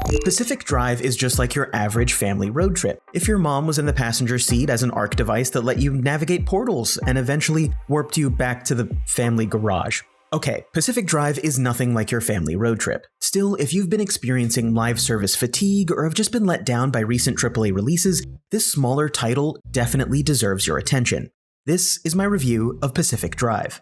Pacific Drive is just like your average family road trip. If your mom was in the passenger seat as an ARC device that let you navigate portals and eventually warped you back to the family garage. Okay, Pacific Drive is nothing like your family road trip. Still, if you've been experiencing live service fatigue or have just been let down by recent AAA releases, this smaller title definitely deserves your attention. This is my review of Pacific Drive.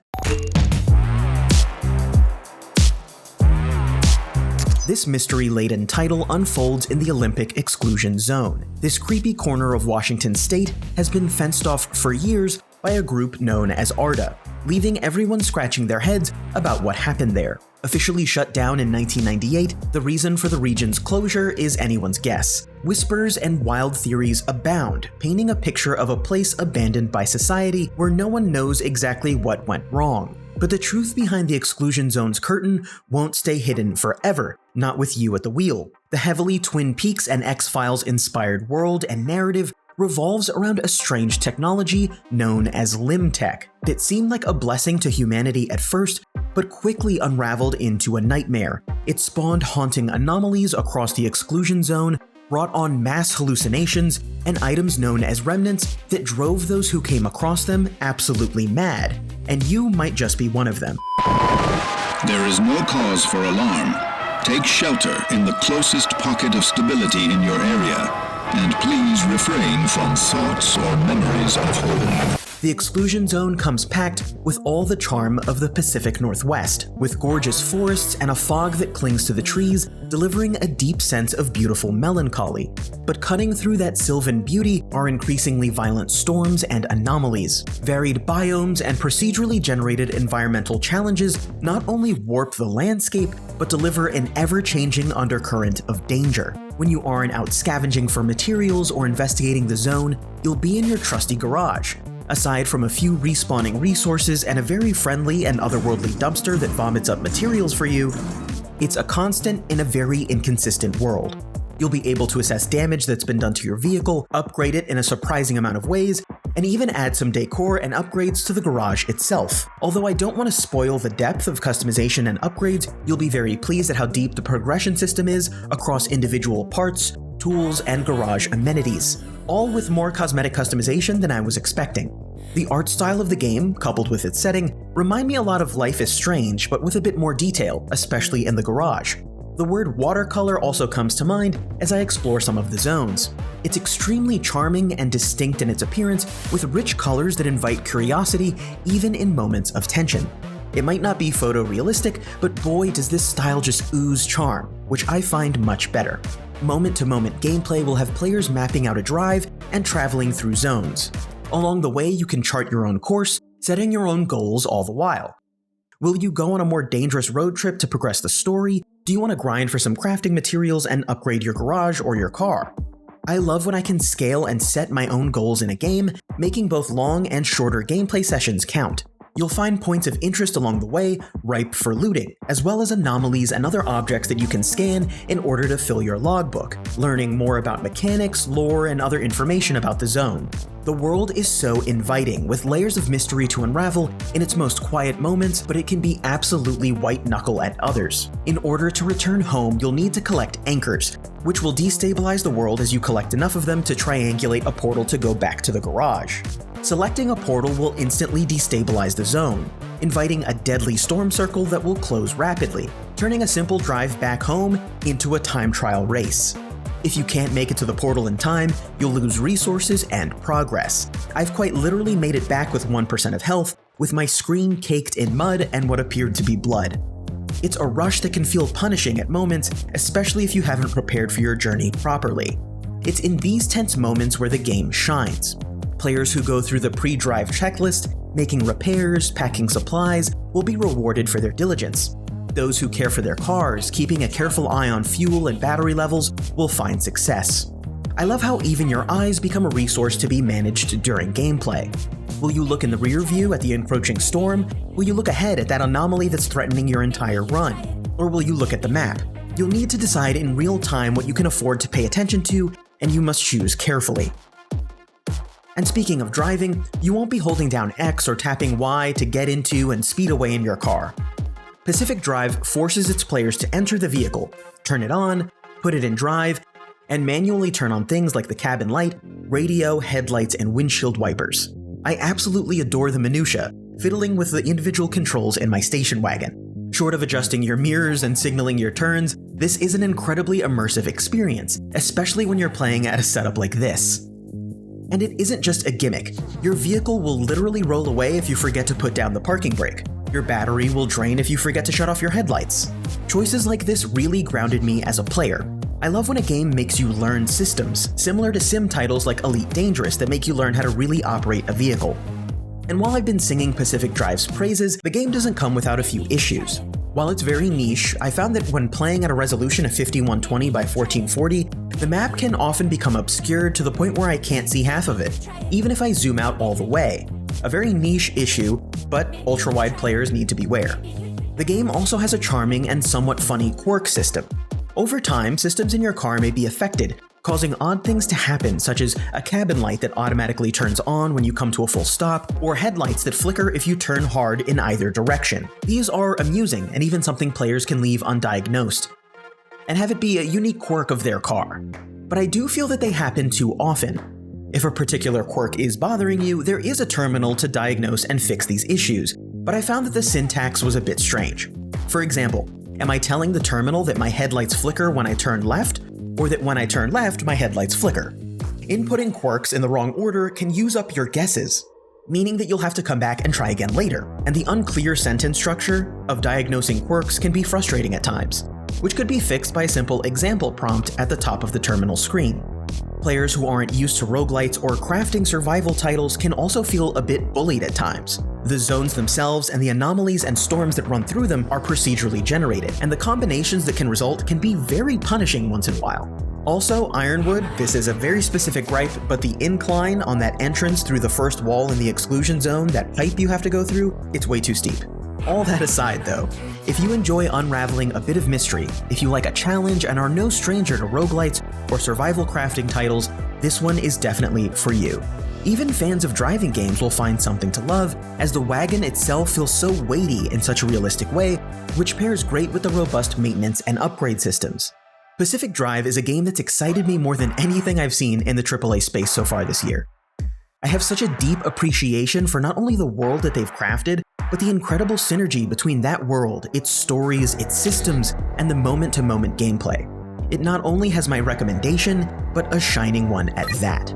This mystery-laden title unfolds in the Olympic Exclusion Zone. This creepy corner of Washington state has been fenced off for years by a group known as ARDA, leaving everyone scratching their heads about what happened there. Officially shut down in 1998, the reason for the region's closure is anyone's guess. Whispers and wild theories abound, painting a picture of a place abandoned by society where no one knows exactly what went wrong. But the truth behind the Exclusion Zone's curtain won't stay hidden forever, not with you at the wheel. The heavily Twin Peaks and X-Files inspired world and narrative revolves around a strange technology known as limb tech that seemed like a blessing to humanity at first, but quickly unraveled into a nightmare. It spawned haunting anomalies across the Exclusion Zone, brought on mass hallucinations, and items known as remnants that drove those who came across them absolutely mad, and you might just be one of them. There is no cause for alarm. Take shelter in the closest pocket of stability in your area, and please refrain from thoughts or memories of home. The Exclusion Zone comes packed with all the charm of the Pacific Northwest, with gorgeous forests and a fog that clings to the trees, delivering a deep sense of beautiful melancholy. But cutting through that sylvan beauty are increasingly violent storms and anomalies. Varied biomes and procedurally generated environmental challenges not only warp the landscape, but deliver an ever-changing undercurrent of danger. When you aren't out scavenging for materials or investigating the zone, you'll be in your trusty garage. Aside from a few respawning resources and a very friendly and otherworldly dumpster that vomits up materials for you, it's a constant in a very inconsistent world. You'll be able to assess damage that's been done to your vehicle, upgrade it in a surprising amount of ways, and even add some decor and upgrades to the garage itself. Although I don't want to spoil the depth of customization and upgrades, you'll be very pleased at how deep the progression system is across individual parts, tools, and garage amenities, all with more cosmetic customization than I was expecting. The art style of the game, coupled with its setting, remind me a lot of Life is Strange, but with a bit more detail, especially in the garage. The word watercolor also comes to mind as I explore some of the zones. It's extremely charming and distinct in its appearance, with rich colors that invite curiosity even in moments of tension. It might not be photorealistic, but boy does this style just ooze charm, which I find much better. Moment-to-moment gameplay will have players mapping out a drive and traveling through zones. Along the way, you can chart your own course, setting your own goals all the while. Will you go on a more dangerous road trip to progress the story? Do you want to grind for some crafting materials and upgrade your garage or your car? I love when I can scale and set my own goals in a game, making both long and shorter gameplay sessions count. You'll find points of interest along the way, ripe for looting, as well as anomalies and other objects that you can scan in order to fill your logbook, learning more about mechanics, lore, and other information about the zone. The world is so inviting, with layers of mystery to unravel in its most quiet moments, but it can be absolutely white-knuckle at others. In order to return home, you'll need to collect anchors, which will destabilize the world as you collect enough of them to triangulate a portal to go back to the garage. Selecting a portal will instantly destabilize the zone, inviting a deadly storm circle that will close rapidly, turning a simple drive back home into a time trial race. If you can't make it to the portal in time, you'll lose resources and progress. I've quite literally made it back with 1% of health, with my screen caked in mud and what appeared to be blood. It's a rush that can feel punishing at moments, especially if you haven't prepared for your journey properly. It's in these tense moments where the game shines. Players who go through the pre-drive checklist, making repairs, packing supplies, will be rewarded for their diligence. Those who care for their cars, keeping a careful eye on fuel and battery levels, will find success. I love how even your eyes become a resource to be managed during gameplay. Will you look in the rear view at the encroaching storm? Will you look ahead at that anomaly that's threatening your entire run? Or will you look at the map? You'll need to decide in real time what you can afford to pay attention to, and you must choose carefully. And speaking of driving, you won't be holding down X or tapping Y to get into and speed away in your car. Pacific Drive forces its players to enter the vehicle, turn it on, put it in drive, and manually turn on things like the cabin light, radio, headlights, and windshield wipers. I absolutely adore the minutia, fiddling with the individual controls in my station wagon. Short of adjusting your mirrors and signaling your turns, this is an incredibly immersive experience, especially when you're playing at a setup like this. And it isn't just a gimmick. Your vehicle will literally roll away if you forget to put down the parking brake. Your battery will drain if you forget to shut off your headlights. Choices like this really grounded me as a player. I love when a game makes you learn systems, similar to sim titles like Elite Dangerous that make you learn how to really operate a vehicle. And while I've been singing Pacific Drive's praises, the game doesn't come without a few issues. While it's very niche, I found that when playing at a resolution of 5120 by 1440, the map can often become obscured to the point where I can't see half of it, even if I zoom out all the way. A very niche issue, but ultra-wide players need to beware. The game also has a charming and somewhat funny quirk system. Over time, systems in your car may be affected, causing odd things to happen, such as a cabin light that automatically turns on when you come to a full stop, or headlights that flicker if you turn hard in either direction. These are amusing and even something players can leave undiagnosed, and have it be a unique quirk of their car. But I do feel that they happen too often. If a particular quirk is bothering you, there is a terminal to diagnose and fix these issues, but I found that the syntax was a bit strange. For example, am I telling the terminal that my headlights flicker when I turn left, or that when I turn left, my headlights flicker? Inputting quirks in the wrong order can use up your guesses, meaning that you'll have to come back and try again later, and the unclear sentence structure of diagnosing quirks can be frustrating at times, which could be fixed by a simple example prompt at the top of the terminal screen. Players who aren't used to roguelites or crafting survival titles can also feel a bit bullied at times. The zones themselves and the anomalies and storms that run through them are procedurally generated, and the combinations that can result can be very punishing once in a while. Also, Ironwood, this is a very specific gripe, but the incline on that entrance through the first wall in the exclusion zone, that pipe you have to go through, it's way too steep. All that aside though, if you enjoy unraveling a bit of mystery, if you like a challenge and are no stranger to roguelites or survival crafting titles, this one is definitely for you. Even fans of driving games will find something to love, as the wagon itself feels so weighty in such a realistic way, which pairs great with the robust maintenance and upgrade systems. Pacific Drive is a game that's excited me more than anything I've seen in the AAA space so far this year. I have such a deep appreciation for not only the world that they've crafted, but the incredible synergy between that world, its stories, its systems, and the moment-to-moment gameplay. It not only has my recommendation, but a shining one at that.